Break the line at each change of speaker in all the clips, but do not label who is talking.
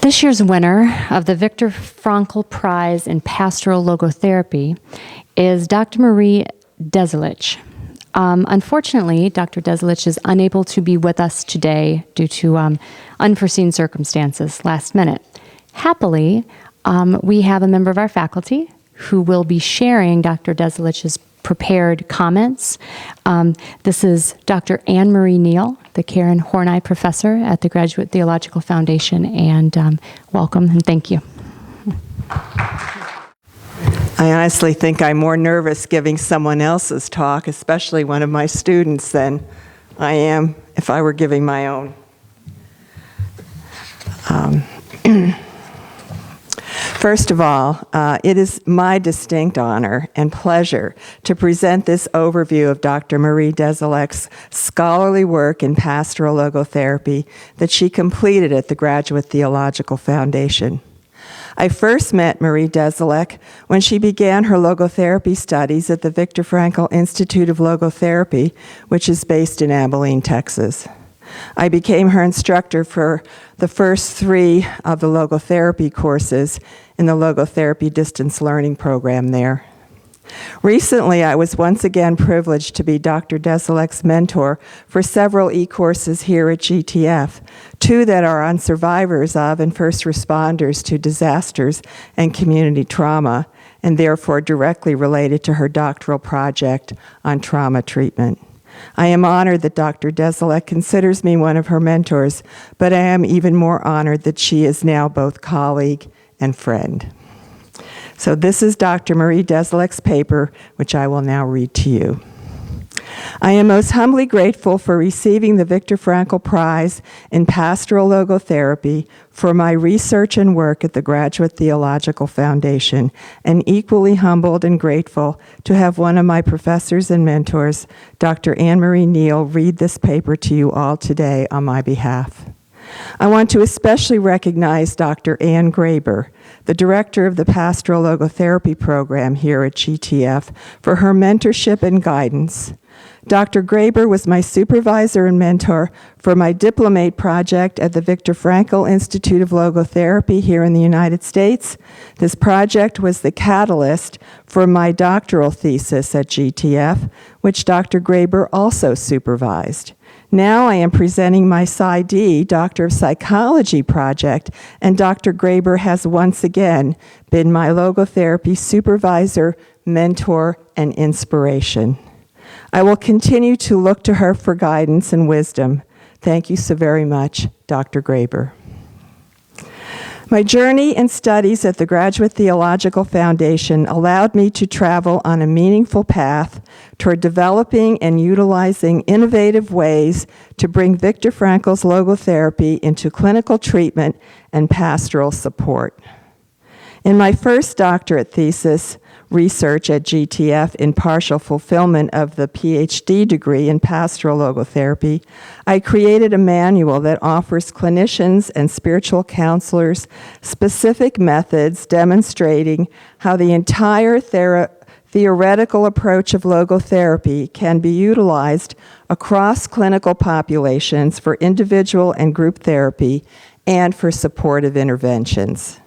This year's winner of the Viktor Frankl Prize in Pastoral Logotherapy is Dr. Marie Dezelic. Unfortunately, Dr. Dezelic is unable to be with us today due to unforeseen circumstances last minute. Happily, we have a member of our faculty who will be sharing Dr. Dezelic's prepared comments. This is Dr. Anne Marie Neale, the Karen Horney Professor at the Graduate Theological Foundation, and welcome and thank you.
I honestly think I'm more nervous giving someone else's talk, especially one of my students, than I am if I were giving my own. First of all, it is my distinct honor and pleasure to present this overview of Dr. Marie Dezelic's scholarly work in pastoral logotherapy that she completed at the Graduate Theological Foundation. I first met Marie Dezelic when she began her logotherapy studies at the Viktor Frankl Institute of Logotherapy, which is based in Abilene, Texas. I became her instructor for the first 3 of the logotherapy courses in the logotherapy distance learning program there. Recently, I was once again privileged to be Dr. Dezelic's mentor for several e-courses here at GTF, 2 that are on survivors of and first responders to disasters and community trauma, and therefore directly related to her doctoral project on trauma treatment. I am honored that Dr. Dezelic considers me one of her mentors, but I am even more honored that she is now both colleague and friend. So this is Dr. Marie Dezelic's paper, which I will now read to you. I am most humbly grateful for receiving the Viktor Frankl Prize in Pastoral Logotherapy for my research and work at the Graduate Theological Foundation, and equally humbled and grateful to have one of my professors and mentors, Dr. Anne Marie Neale, read this paper to you all today on my behalf. I want to especially recognize Dr. Ann Graber, the director of the Pastoral Logotherapy program here at GTF, for her mentorship and guidance. Dr. Graber was my supervisor and mentor for my diplomate project at the Viktor Frankl Institute of Logotherapy here in the United States. This project was the catalyst for my doctoral thesis at GTF, which Dr. Graber also supervised. Now I am presenting my Psy.D, Doctor of Psychology project, and Dr. Graber has once again been my logotherapy supervisor, mentor, and inspiration. I will continue to look to her for guidance and wisdom. Thank you so very much, Dr. Graber. My journey and studies at the Graduate Theological Foundation allowed me to travel on a meaningful path toward developing and utilizing innovative ways to bring Viktor Frankl's logotherapy into clinical treatment and pastoral support. In my first doctorate thesis, research at GTF in partial fulfillment of the PhD degree in pastoral logotherapy, I created a manual that offers clinicians and spiritual counselors specific methods demonstrating how the entire theoretical approach of logotherapy can be utilized across clinical populations for individual and group therapy and for supportive interventions.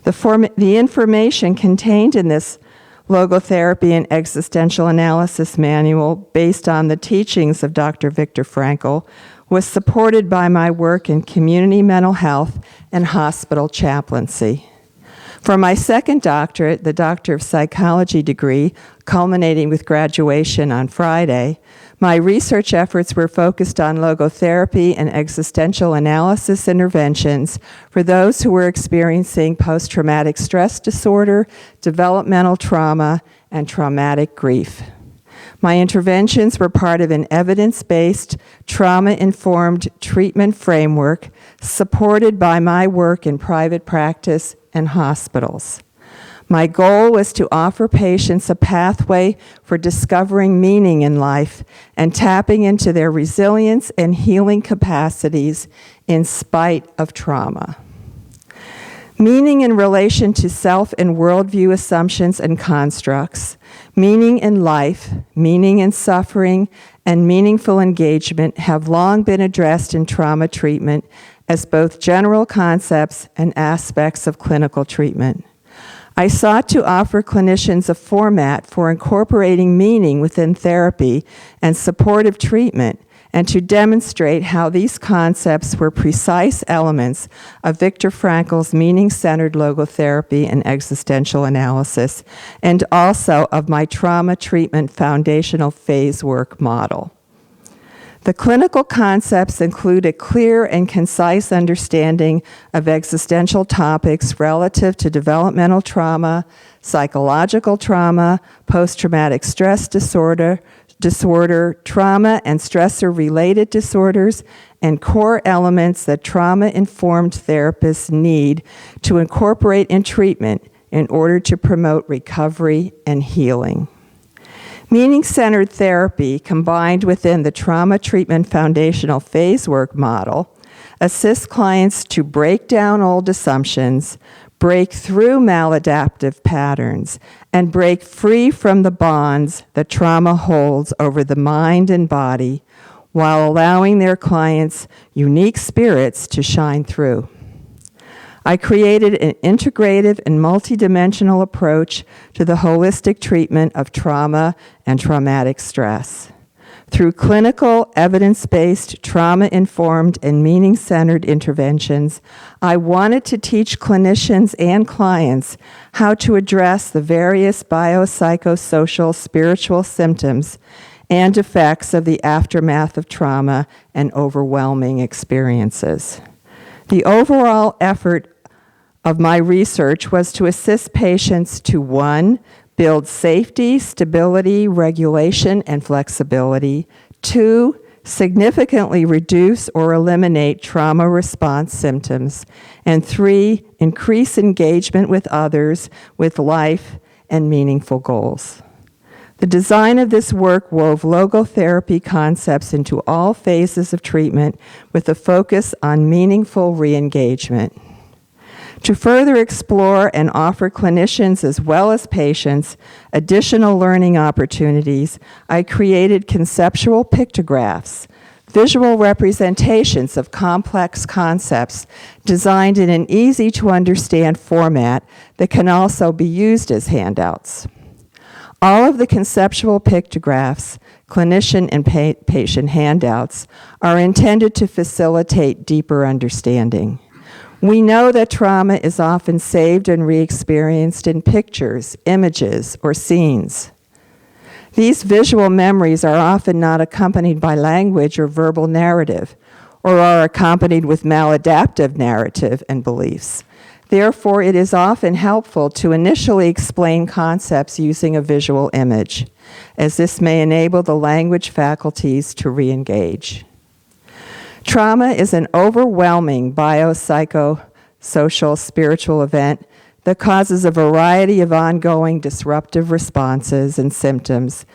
The information contained in this logotherapy and existential analysis manual, based on the teachings of Dr. Viktor Frankl, was supported by my work in community mental health and hospital chaplaincy. For my second doctorate, the Doctor of Psychology degree, culminating with graduation on Friday, my research efforts were focused on logotherapy and existential analysis interventions for those who were experiencing post-traumatic stress disorder, developmental trauma, and traumatic grief. My interventions were part of an evidence-based, trauma-informed treatment framework supported by my work in private practice and hospitals. My goal was to offer patients a pathway for discovering meaning in life and tapping into their resilience and healing capacities in spite of trauma. Meaning in relation to self and worldview assumptions and constructs, meaning in life, meaning in suffering, and meaningful engagement have long been addressed in trauma treatment as both general concepts and aspects of clinical treatment. I sought to offer clinicians a format for incorporating meaning within therapy and supportive treatment, and to demonstrate how these concepts were precise elements of Viktor Frankl's meaning-centered logotherapy and existential analysis, and also of my trauma treatment foundational phase work model. The clinical concepts include a clear and concise understanding of existential topics relative to developmental trauma, psychological trauma, post-traumatic stress disorder, trauma and stressor-related disorders, and core elements that trauma-informed therapists need to incorporate in treatment in order to promote recovery and healing. Meaning-centered therapy, combined within the trauma treatment foundational phase work model, assists clients to break down old assumptions, break through maladaptive patterns, and break free from the bonds that trauma holds over the mind and body, while allowing their clients' unique spirits to shine through. I created an integrative and multidimensional approach to the holistic treatment of trauma and traumatic stress. Through clinical, evidence-based, trauma-informed, and meaning-centered interventions, I wanted to teach clinicians and clients how to address the various biopsychosocial spiritual symptoms and effects of the aftermath of trauma and overwhelming experiences. The overall effort of my research was to assist patients to, 1, build safety, stability, regulation, and flexibility. 2, significantly reduce or eliminate trauma response symptoms. And 3, increase engagement with others, with life, and meaningful goals. The design of this work wove logotherapy concepts into all phases of treatment with a focus on meaningful re-engagement. To further explore and offer clinicians as well as patients additional learning opportunities, I created conceptual pictographs, visual representations of complex concepts designed in an easy-to-understand format that can also be used as handouts. All of the conceptual pictographs, clinician and patient handouts, are intended to facilitate deeper understanding. We know that trauma is often saved and re-experienced in pictures, images, or scenes. These visual memories are often not accompanied by language or verbal narrative, or are accompanied with maladaptive narrative and beliefs. Therefore, it is often helpful to initially explain concepts using a visual image, as this may enable the language faculties to re-engage. Trauma is an overwhelming biopsychosocial spiritual event that causes a variety of ongoing disruptive responses and symptoms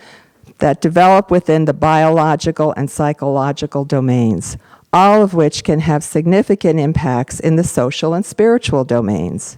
that develop within the biological and psychological domains, all of which can have significant impacts in the social and spiritual domains.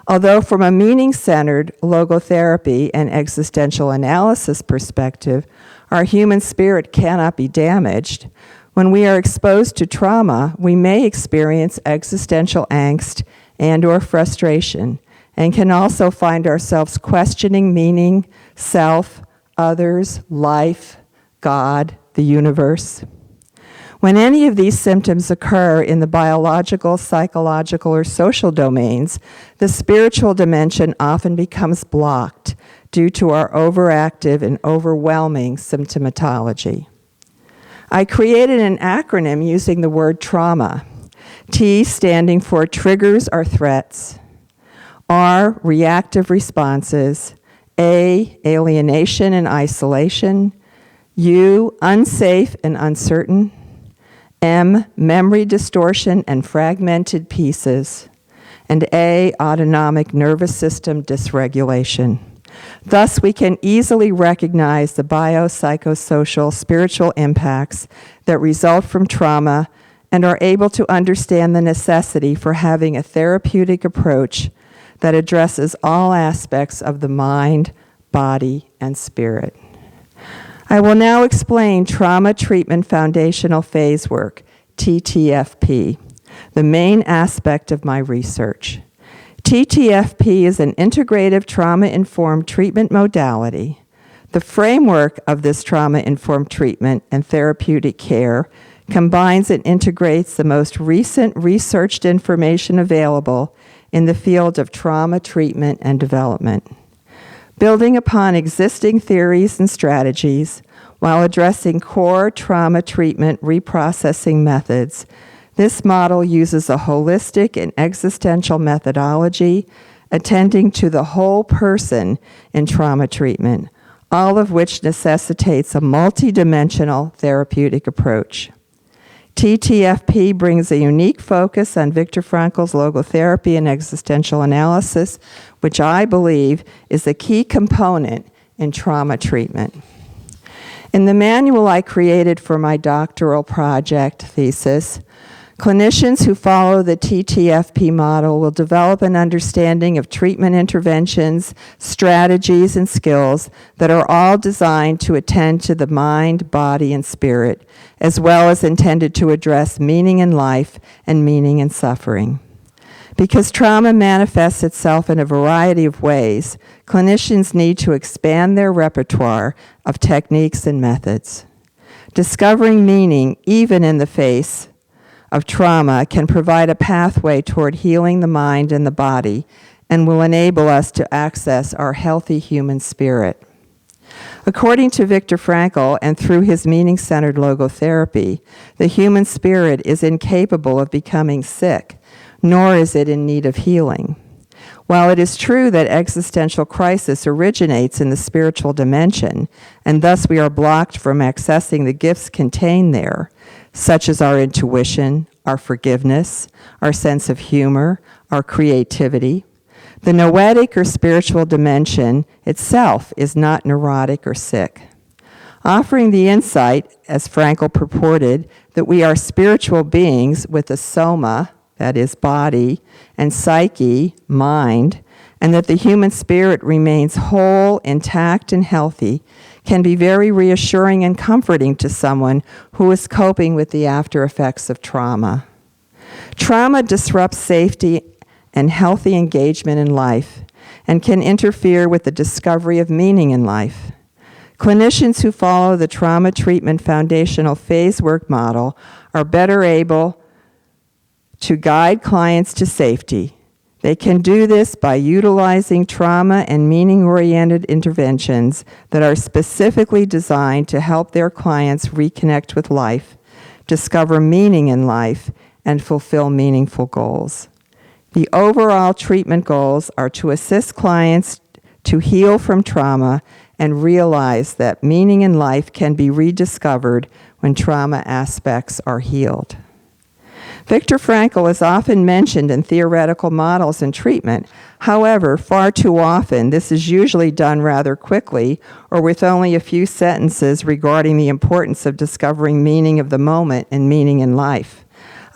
Although from a meaning-centered logotherapy and existential analysis perspective, our human spirit cannot be damaged, when we are exposed to trauma, we may experience existential angst and/or frustration, and can also find ourselves questioning meaning, self, others, life, God, the universe. When any of these symptoms occur in the biological, psychological, or social domains, the spiritual dimension often becomes blocked due to our overactive and overwhelming symptomatology. I created an acronym using the word trauma. T standing for triggers or threats. R, reactive responses. A, alienation and isolation. U, unsafe and uncertain. M, memory distortion and fragmented pieces. And A, autonomic nervous system dysregulation. Thus, we can easily recognize the biopsychosocial spiritual impacts that result from trauma and are able to understand the necessity for having a therapeutic approach that addresses all aspects of the mind, body, and spirit. I will now explain Trauma Treatment Foundational Phase Work, TTFP. the main aspect of my research. TTFP is an integrative trauma-informed treatment modality. The framework of this trauma-informed treatment and therapeutic care combines and integrates the most recent researched information available in the field of trauma treatment and development. Building upon existing theories and strategies while addressing core trauma treatment reprocessing methods, this model uses a holistic and existential methodology attending to the whole person in trauma treatment, all of which necessitates a multidimensional therapeutic approach. TTFP brings a unique focus on Viktor Frankl's logotherapy and existential analysis, which I believe is a key component in trauma treatment. In the manual I created for my doctoral project thesis, clinicians who follow the TTFP model will develop an understanding of treatment interventions, strategies, and skills that are all designed to attend to the mind, body, and spirit, as well as intended to address meaning in life and meaning in suffering. Because trauma manifests itself in a variety of ways, clinicians need to expand their repertoire of techniques and methods. Discovering meaning, even in the face of trauma, can provide a pathway toward healing the mind and the body and will enable us to access our healthy human spirit. According to Viktor Frankl, and through his meaning-centered logotherapy, the human spirit is incapable of becoming sick, nor is it in need of healing. While it is true that existential crisis originates in the spiritual dimension, and thus we are blocked from accessing the gifts contained there, such as our intuition, our forgiveness, our sense of humor, our creativity, the noetic or spiritual dimension itself is not neurotic or sick. Offering the insight, as Frankl purported, that we are spiritual beings with a soma, that is body, and psyche, mind, and that the human spirit remains whole, intact, and healthy, can be very reassuring and comforting to someone who is coping with the after effects of trauma. Trauma disrupts safety and healthy engagement in life and can interfere with the discovery of meaning in life. Clinicians who follow the trauma treatment foundational phase work model are better able to guide clients to safety. They can do this by utilizing trauma and meaning-oriented interventions that are specifically designed to help their clients reconnect with life, discover meaning in life, and fulfill meaningful goals. The overall treatment goals are to assist clients to heal from trauma and realize that meaning in life can be rediscovered when trauma aspects are healed. Viktor Frankl is often mentioned in theoretical models in treatment. However, far too often, this is usually done rather quickly or with only a few sentences regarding the importance of discovering meaning of the moment and meaning in life.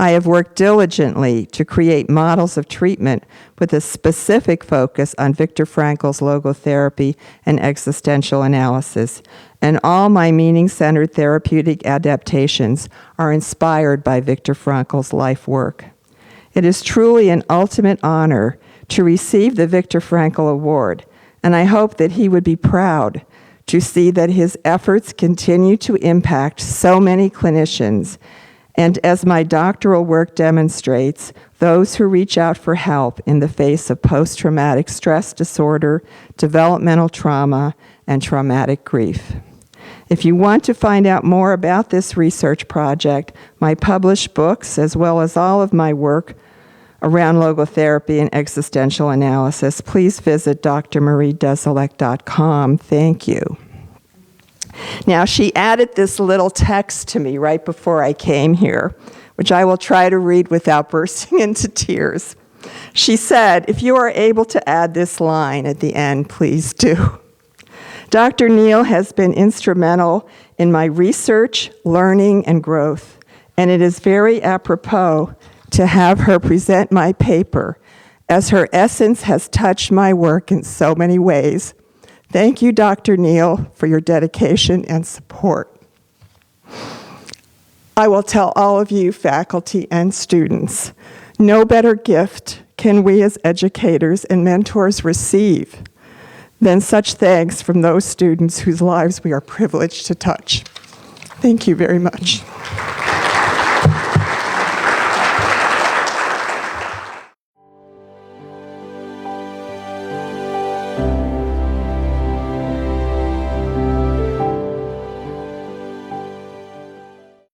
I have worked diligently to create models of treatment with a specific focus on Viktor Frankl's logotherapy and existential analysis, and all my meaning-centered therapeutic adaptations are inspired by Viktor Frankl's life work. It is truly an ultimate honor to receive the Viktor Frankl Award, and I hope that he would be proud to see that his efforts continue to impact so many clinicians. And as my doctoral work demonstrates, those who reach out for help in the face of post-traumatic stress disorder, developmental trauma, and traumatic grief. If you want to find out more about this research project, my published books, as well as all of my work around logotherapy and existential analysis, please visit drmariedezelic.com. Thank you. Now, she added this little text to me right before I came here, which I will try to read without bursting into tears. She said, if you are able to add this line at the end, please do. Dr. Neale has been instrumental in my research, learning, and growth, and it is very apropos to have her present my paper, as her essence has touched my work in so many ways. Thank you, Dr. Neale, for your dedication and support. I will tell all of you, faculty and students, no better gift can we as educators and mentors receive than such thanks from those students whose lives we are privileged to touch. Thank you very much.